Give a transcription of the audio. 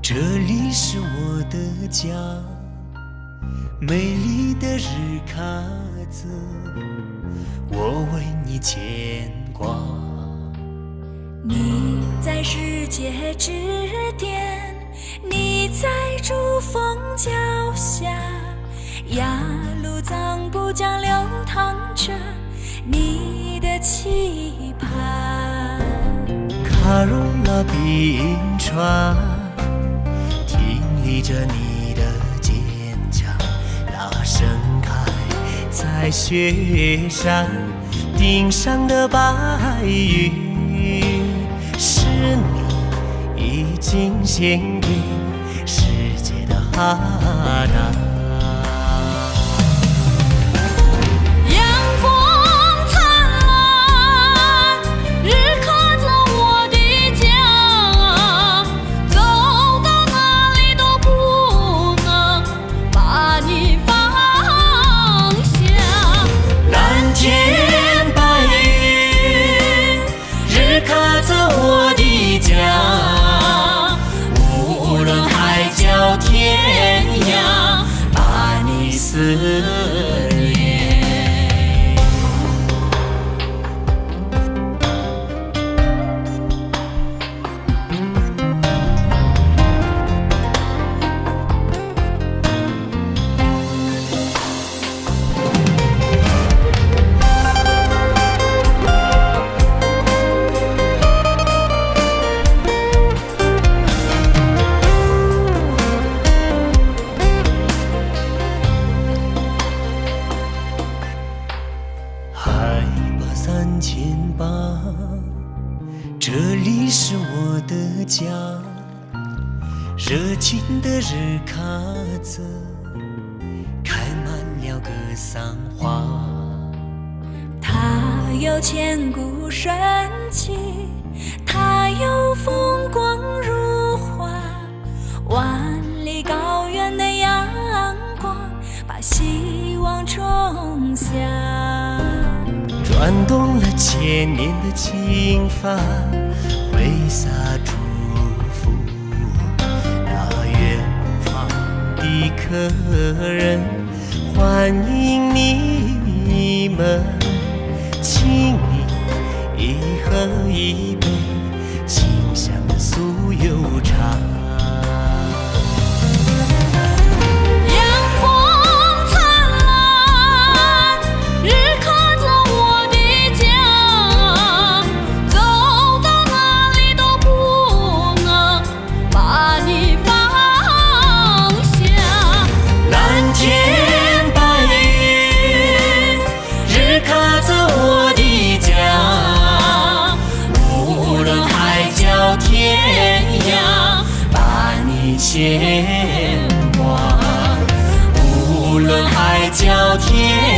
这里是我的家，美丽的日喀则，我为你牵挂。你在世界之巅，你在珠峰脚下，雅鲁藏布江流淌着你的期盼。喀若拉冰川，挺立着你的坚强，那盛开在雪山顶上的白云，是你已经献给世界的哈达。无论海角天涯，把你思念。3800，这里是我的家，热情的日喀则开满了格桑花。它有千古神奇，它有风光如画，万里高原的阳光把希望种下，转动了千年的经幡，挥洒祝福。那远方的客人欢迎你们，请你一喝一杯清香的酥油茶。牵挂，无论海角天